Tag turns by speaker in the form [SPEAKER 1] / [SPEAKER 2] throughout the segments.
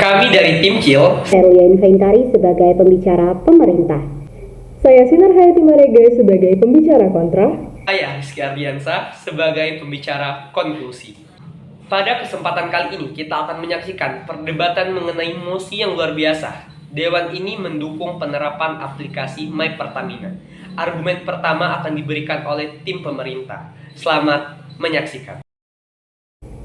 [SPEAKER 1] Kami dari tim CIL,
[SPEAKER 2] Herulia Inventari sebagai pembicara pemerintah.
[SPEAKER 3] Saya Sinar Hayati Marega sebagai pembicara kontra.
[SPEAKER 1] saya Rizky Ardiansa sebagai pembicara konklusi. Pada kesempatan kali ini kita akan menyaksikan perdebatan mengenai mosi yang luar biasa. Dewan ini mendukung penerapan aplikasi My Pertamina. Argumen pertama akan diberikan oleh tim pemerintah. Selamat menyaksikan.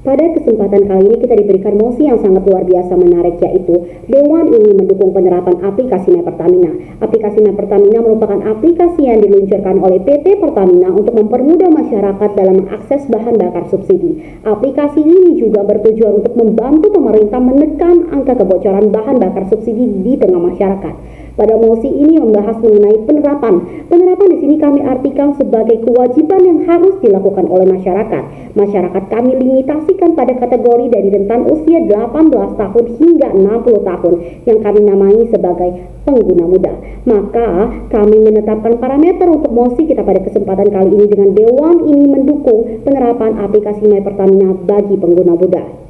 [SPEAKER 2] Pada kesempatan kali ini kita diberikan mosi yang sangat luar biasa menarik, yaitu Dewan ini mendukung penerapan aplikasi My Pertamina. Aplikasi My Pertamina merupakan aplikasi yang diluncurkan oleh PT Pertamina untuk mempermudah masyarakat dalam mengakses bahan bakar subsidi. Aplikasi ini juga bertujuan untuk membantu pemerintah menekan angka kebocoran bahan bakar subsidi di tengah masyarakat. Pada mosi ini membahas mengenai penerapan. Penerapan di sini kami artikan sebagai kewajiban yang harus dilakukan oleh masyarakat. Masyarakat kami limitasikan pada kategori dari rentan usia 18 tahun hingga 60 tahun yang kami namai sebagai pengguna muda. Maka kami menetapkan parameter untuk mosi kita pada kesempatan kali ini dengan Dewan ini mendukung penerapan aplikasi My Pertamina bagi pengguna muda.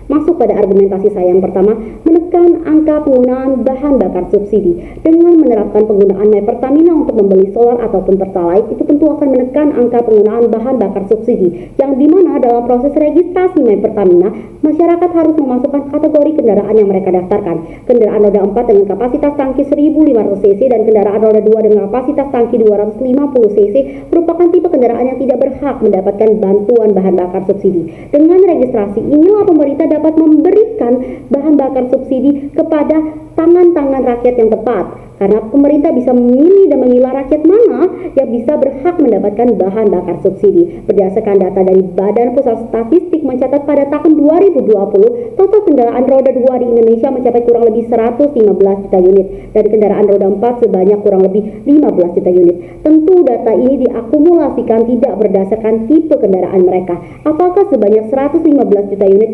[SPEAKER 2] Masuk pada argumentasi saya yang pertama, menekan angka penggunaan bahan bakar subsidi. Dengan menerapkan penggunaan My Pertamina untuk membeli solar ataupun pertalite, itu tentu akan menekan angka penggunaan bahan bakar subsidi, yang dimana dalam proses registrasi My Pertamina, masyarakat harus memasukkan kategori kendaraan yang mereka daftarkan. Kendaraan roda 4 dengan kapasitas tangki 1500 cc dan kendaraan roda 2 dengan kapasitas tangki 250 cc merupakan tipe kendaraan yang tidak berhak mendapatkan bantuan bahan bakar subsidi. Dengan registrasi inilah pemerintah dapat memberikan bahan bakar subsidi kepada tangan-tangan rakyat yang tepat, karena pemerintah bisa memilih dan memilah rakyat mana yang bisa berhak mendapatkan bahan bakar subsidi. Berdasarkan data dari Badan Pusat Statistik mencatat pada tahun 2020 total kendaraan roda 2 di Indonesia mencapai kurang lebih 115 juta unit dan kendaraan roda 4 sebanyak kurang lebih 15 juta unit. Tentu data ini diakumulasikan tidak berdasarkan tipe kendaraan mereka. Apakah sebanyak 115 juta unit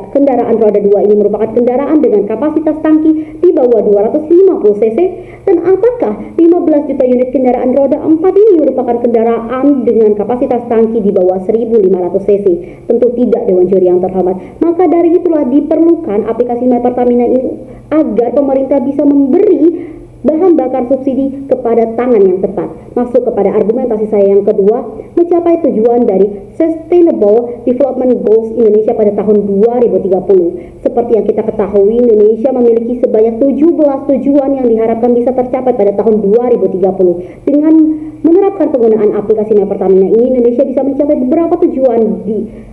[SPEAKER 2] kendaraan roda 2 ini merupakan kendaraan dengan kapasitas tangki di bawah 250 cc? Dan apakah 15 juta unit kendaraan roda 4 ini merupakan kendaraan dengan kapasitas tangki di bawah 1500 cc? Tentu tidak, Dewan Juri yang terhormat. Maka dari itulah diperlukan aplikasi My Pertamina ini agar pemerintah bisa memberi bahan bakar subsidi kepada tangan yang tepat. Masuk kepada argumentasi saya yang kedua, mencapai tujuan dari Sustainable Development Goals Indonesia pada tahun 2030. Seperti yang kita ketahui, Indonesia memiliki sebanyak 17 tujuan yang diharapkan bisa tercapai pada tahun 2030. Dengan menerapkan penggunaan aplikasi My Pertamina ini, Indonesia bisa mencapai beberapa tujuan di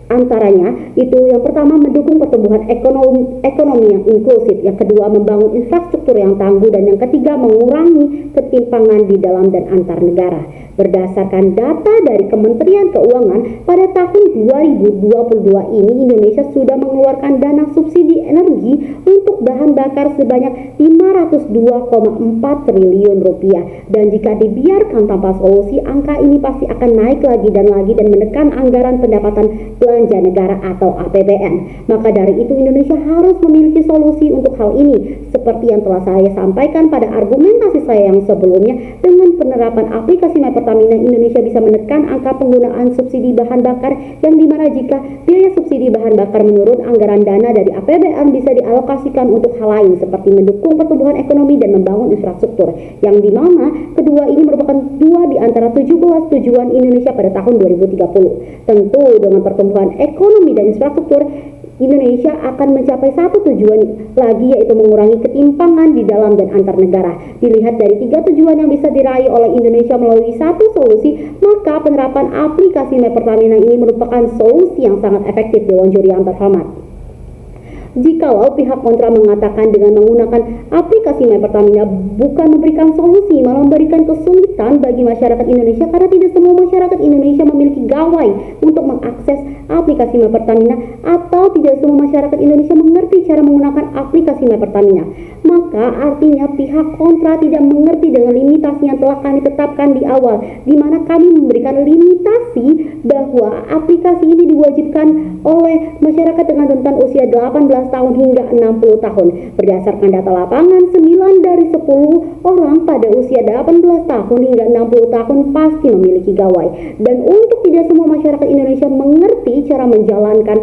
[SPEAKER 2] antaranya itu yang pertama mendukung pertumbuhan ekonomi yang inklusif, yang kedua membangun infrastruktur yang tangguh, dan yang ketiga mengurangi ketimpangan di dalam dan antar negara. Berdasarkan data dari Kementerian Keuangan pada tahun 2022 ini Indonesia sudah mengeluarkan dana subsidi energi untuk bahan bakar sebanyak 502,4 triliun rupiah, dan jika dibiarkan tanpa solusi angka ini pasti akan naik lagi dan menekan anggaran pendapatan belanja negara atau APBN. Maka dari itu Indonesia harus memiliki solusi untuk hal ini. Seperti yang telah saya sampaikan pada argumentasi saya yang sebelumnya, dengan penerapan aplikasi My Pertamina, Indonesia bisa menekan angka penggunaan subsidi bahan bakar, yang dimana jika biaya subsidi bahan bakar menurun, anggaran dana dari APBN bisa dialokasikan untuk hal lain seperti mendukung pertumbuhan ekonomi dan membangun infrastruktur, yang dimana kedua ini merupakan dua di antara 17 tujuan Indonesia pada tahun 2030. Tentu dengan pertumbuhan ekonomi dan infrastruktur, Indonesia akan mencapai satu tujuan lagi, yaitu mengurangi ketimpangan di dalam dan antar negara. Dilihat dari 3 tujuan yang bisa diraih oleh Indonesia melalui satu solusi, maka penerapan aplikasi My Pertamina ini merupakan solusi yang sangat efektif, Dewan Juri yang terhormat. Jikalau pihak kontra mengatakan dengan menggunakan aplikasi My Pertamina bukan memberikan solusi, malah memberikan kesulitan bagi masyarakat Indonesia, karena tidak semua masyarakat Indonesia memiliki gawai untuk mengakses aplikasi My Pertamina, atau tidak semua masyarakat Indonesia mengerti cara menggunakan aplikasi My Pertamina. Maka artinya pihak kontra tidak mengerti dengan limitasi yang telah kami tetapkan di awal, di mana kami memberikan limitasi bahwa aplikasi ini diwajibkan oleh masyarakat dengan rentan usia 18 tahun hingga 60 tahun. Berdasarkan data lapangan, 9 dari 10 orang pada usia 18 tahun hingga 60 tahun pasti memiliki gawai. Dan untuk tidak semua masyarakat Indonesia mengerti cara menjalankan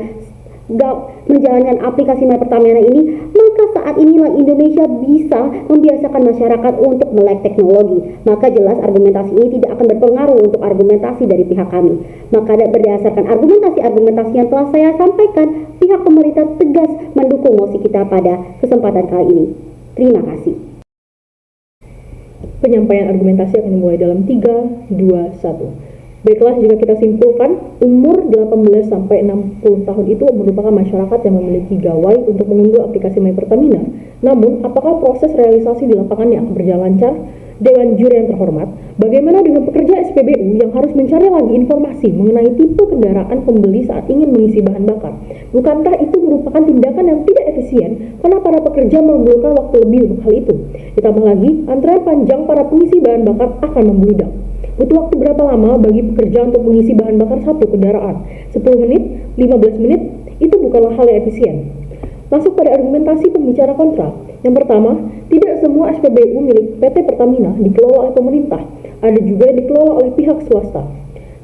[SPEAKER 2] menjalankan aplikasi My Pertamina ini, maka saat inilah Indonesia bisa membiasakan masyarakat untuk melek teknologi. Maka jelas argumentasi ini tidak akan berpengaruh untuk argumentasi dari pihak kami. Maka berdasarkan argumentasi-argumentasi yang telah saya sampaikan, pihak pemerintah tegas mendukung mosi kita pada kesempatan kali ini. Terima kasih.
[SPEAKER 3] Penyampaian argumentasi akan dimulai dalam 3, 2, 1. Baiklah, jika kita simpulkan, umur 18 sampai 60 tahun itu merupakan masyarakat yang memiliki gawai untuk mengunduh aplikasi My Pertamina. Namun, apakah proses realisasi di lapangan yang akan berjalan lancar? Dewan juri yang terhormat, bagaimana dengan pekerja SPBU yang harus mencari lagi informasi mengenai tipe kendaraan pembeli saat ingin mengisi bahan bakar? Bukankah itu merupakan tindakan yang tidak efisien karena para pekerja memerlukan waktu lebih untuk hal itu? Ditambah lagi, antrean panjang para pengisi bahan bakar akan membludak. Butuh waktu berapa lama bagi pekerja untuk mengisi bahan bakar satu kendaraan? 10 menit? 15 menit? Itu bukanlah hal yang efisien. Masuk pada argumentasi pembicara kontra. Yang pertama, tidak semua SPBU milik PT Pertamina dikelola oleh pemerintah. Ada juga yang dikelola oleh pihak swasta.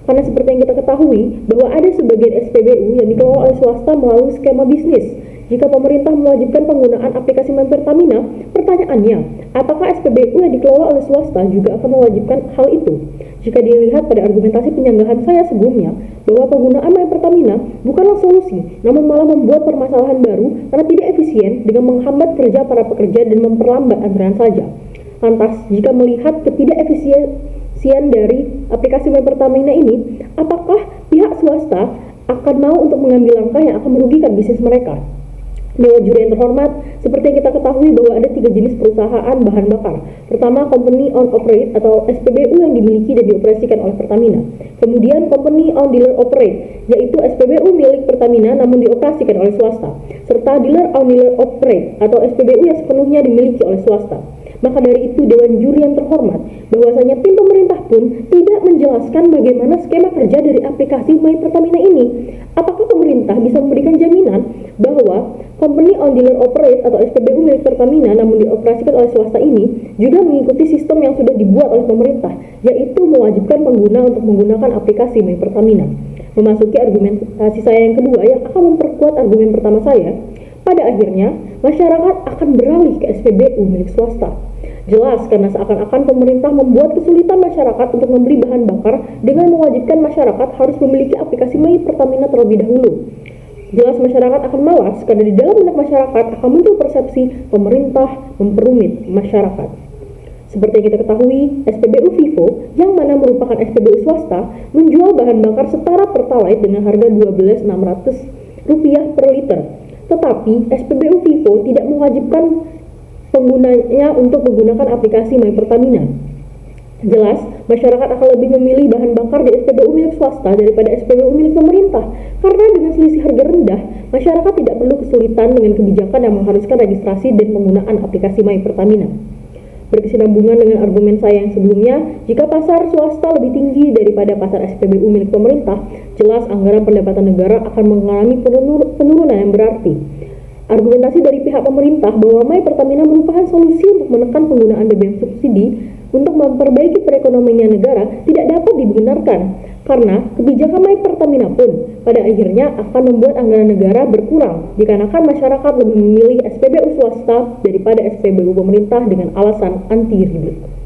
[SPEAKER 3] Karena seperti yang kita ketahui, bahwa ada sebagian SPBU yang dikelola oleh swasta melalui skema bisnis. Jika pemerintah mewajibkan penggunaan aplikasi My Pertamina, pertanyaannya, apakah SPBU yang dikelola oleh swasta juga akan mewajibkan hal itu? Jika dilihat pada argumentasi penyanggahan saya sebelumnya, bahwa penggunaan My Pertamina bukanlah solusi, namun malah membuat permasalahan baru karena tidak efisien dengan menghambat kerja para pekerja dan memperlambat antrean saja. Lantas, jika melihat ketidakefisiensian dari aplikasi My Pertamina ini, apakah pihak swasta akan mau untuk mengambil langkah yang akan merugikan bisnis mereka? Dewan juri yang terhormat, seperti yang kita ketahui bahwa ada 3 jenis perusahaan bahan bakar. Pertama, Company Owned Operate atau SPBU yang dimiliki dan dioperasikan oleh Pertamina. Kemudian, Company Owned Dealer Operate, yaitu SPBU milik Pertamina namun dioperasikan oleh swasta. Serta Dealer Owned Dealer Operate atau SPBU yang sepenuhnya dimiliki oleh swasta. Maka dari itu, Dewan juri yang terhormat, bahwasanya tim pemerintah pun tidak menjelaskan bagaimana skema kerja dari aplikasi My Pertamina ini. Apakah pemerintah bisa memberikan jaminan bahwa Company Owned Dealer Operate atau SPBU milik Pertamina namun dioperasikan oleh swasta ini juga mengikuti sistem yang sudah dibuat oleh pemerintah, yaitu mewajibkan pengguna untuk menggunakan aplikasi My Pertamina? Memasuki argumentasi saya yang kedua yang akan memperkuat argumen pertama saya, pada akhirnya masyarakat akan beralih ke SPBU milik swasta. Jelas karena seakan-akan pemerintah membuat kesulitan masyarakat untuk membeli bahan bakar dengan mewajibkan masyarakat harus memiliki aplikasi My Pertamina terlebih dahulu. Jelas masyarakat akan malas karena di dalam benak masyarakat akan muncul persepsi pemerintah memperumit masyarakat. Seperti yang kita ketahui, SPBU Vivo yang mana merupakan SPBU swasta menjual bahan bakar setara Pertalite dengan harga Rp12.600 per liter. Tetapi SPBU Vivo tidak mewajibkan penggunanya untuk menggunakan aplikasi My Pertamina. Jelas, masyarakat akan lebih memilih bahan bakar di SPBU milik swasta daripada SPBU milik pemerintah. Karena dengan selisih harga rendah, masyarakat tidak perlu kesulitan dengan kebijakan yang mengharuskan registrasi dan penggunaan aplikasi My Pertamina. Berkesinambungan dengan argumen saya yang sebelumnya, jika pasar swasta lebih tinggi daripada pasar SPBU milik pemerintah, jelas anggaran pendapatan negara akan mengalami penurunan yang berarti. Argumentasi dari pihak pemerintah bahwa My Pertamina merupakan solusi untuk menekan penggunaan BBM subsidi untuk memperbaiki perekonomian negara tidak dapat dibenarkan karena kebijakan My Pertamina pun pada akhirnya akan membuat anggaran negara berkurang dikarenakan masyarakat lebih memilih SPBU swasta daripada SPBU pemerintah dengan alasan anti ribet.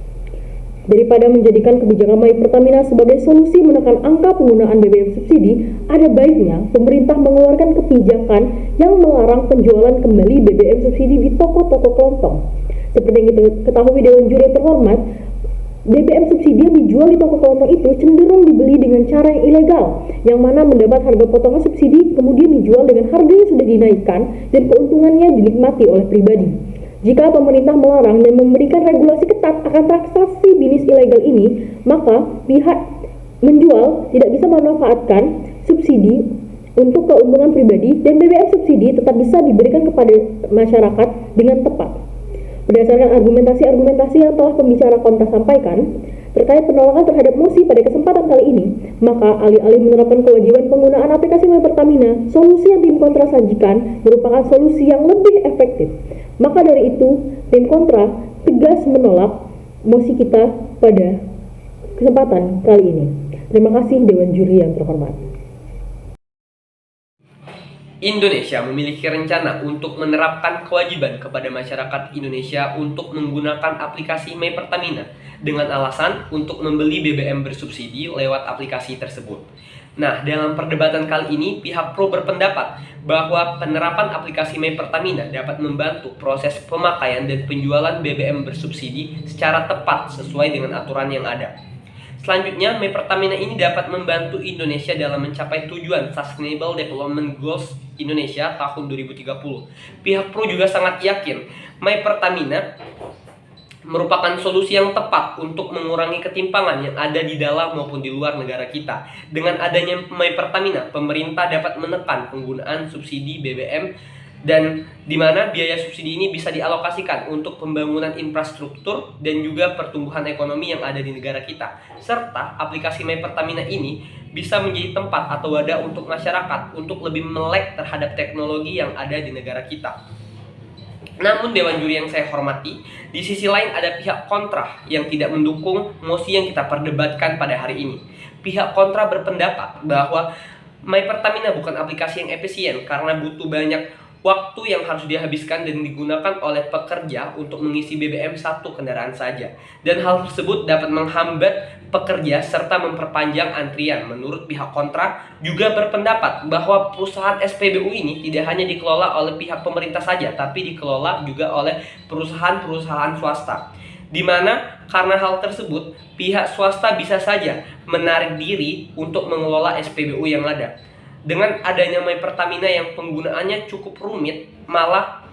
[SPEAKER 3] Daripada menjadikan kebijakan My Pertamina sebagai solusi menekan angka penggunaan BBM subsidi, ada baiknya pemerintah mengeluarkan kebijakan yang melarang penjualan kembali BBM subsidi di toko-toko kelontong. Seperti yang kita ketahui Dewan juri yang terhormat, BBM subsidi yang dijual di toko kelontong itu cenderung dibeli dengan cara yang ilegal, yang mana mendapat harga potongan subsidi kemudian dijual dengan harga yang sudah dinaikkan dan keuntungannya dinikmati oleh pribadi. Jika pemerintah melarang dan memberikan regulasi ketat akan transaksi bisnis ilegal ini, maka pihak menjual tidak bisa memanfaatkan subsidi untuk keuntungan pribadi dan BBM subsidi tetap bisa diberikan kepada masyarakat dengan tepat. Berdasarkan argumentasi-argumentasi yang telah pembicara kontra sampaikan terkait penolakan terhadap mosi pada kesempatan kali ini, maka alih-alih menerapkan kewajiban penggunaan aplikasi My Pertamina, solusi yang tim kontra sajikan merupakan solusi yang lebih efektif. Maka dari itu, tim kontra tegas menolak mosi kita pada kesempatan kali ini. Terima kasih Dewan Juri yang terhormat.
[SPEAKER 1] Indonesia memiliki rencana untuk menerapkan kewajiban kepada masyarakat Indonesia untuk menggunakan aplikasi My Pertamina dengan alasan untuk membeli BBM bersubsidi lewat aplikasi tersebut. Nah, dalam perdebatan kali ini, pihak pro berpendapat bahwa penerapan aplikasi My Pertamina dapat membantu proses pemakaian dan penjualan BBM bersubsidi secara tepat sesuai dengan aturan yang ada. Selanjutnya, My Pertamina ini dapat membantu Indonesia dalam mencapai tujuan Sustainable Development Goals Indonesia tahun 2030. Pihak pro juga sangat yakin My Pertamina merupakan solusi yang tepat untuk mengurangi ketimpangan yang ada di dalam maupun di luar negara kita. Dengan adanya My Pertamina, pemerintah dapat menekan penggunaan subsidi BBM dan di mana biaya subsidi ini bisa dialokasikan untuk pembangunan infrastruktur dan juga pertumbuhan ekonomi yang ada di negara kita. Serta aplikasi My Pertamina ini bisa menjadi tempat atau wadah untuk masyarakat untuk lebih melek terhadap teknologi yang ada di negara kita. Namun Dewan Juri yang saya hormati, di sisi lain ada pihak kontra yang tidak mendukung mosi yang kita perdebatkan pada hari ini. Pihak kontra berpendapat bahwa My Pertamina bukan aplikasi yang efisien karena butuh banyak waktu yang harus dihabiskan dan digunakan oleh pekerja untuk mengisi BBM satu kendaraan saja. Dan hal tersebut dapat menghambat pekerja serta memperpanjang antrian. Menurut pihak kontra juga berpendapat bahwa perusahaan SPBU ini tidak hanya dikelola oleh pihak pemerintah saja, tapi dikelola juga oleh perusahaan-perusahaan swasta. Di mana karena hal tersebut, pihak swasta bisa saja menarik diri untuk mengelola SPBU yang ada. Dengan adanya My Pertamina yang penggunaannya cukup rumit, malah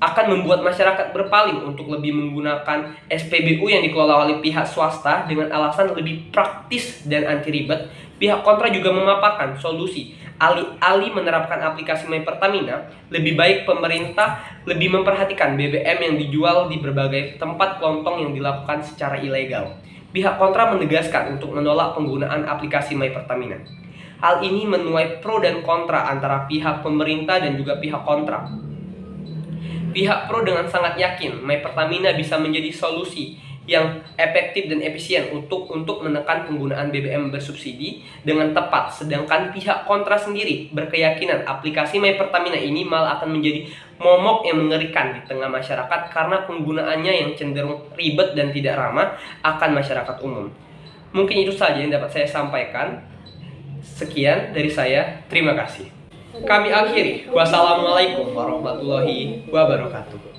[SPEAKER 1] akan membuat masyarakat berpaling untuk lebih menggunakan SPBU yang dikelola oleh pihak swasta dengan alasan lebih praktis dan anti ribet. Pihak kontra juga memaparkan solusi alih-alih menerapkan aplikasi My Pertamina, lebih baik pemerintah lebih memperhatikan BBM yang dijual di berbagai tempat kelontong yang dilakukan secara ilegal. Pihak kontra menegaskan untuk menolak penggunaan aplikasi My Pertamina. Hal ini menuai pro dan kontra antara pihak pemerintah dan juga pihak kontra. Pihak pro dengan sangat yakin My Pertamina bisa menjadi solusi yang efektif dan efisien untuk menekan penggunaan BBM bersubsidi dengan tepat. Sedangkan pihak kontra sendiri berkeyakinan aplikasi My Pertamina ini malah akan menjadi momok yang mengerikan di tengah masyarakat karena penggunaannya yang cenderung ribet dan tidak ramah akan masyarakat umum. Mungkin itu saja yang dapat saya sampaikan. Sekian dari saya, terima kasih. Kami akhiri. Wassalamualaikum warahmatullahi wabarakatuh.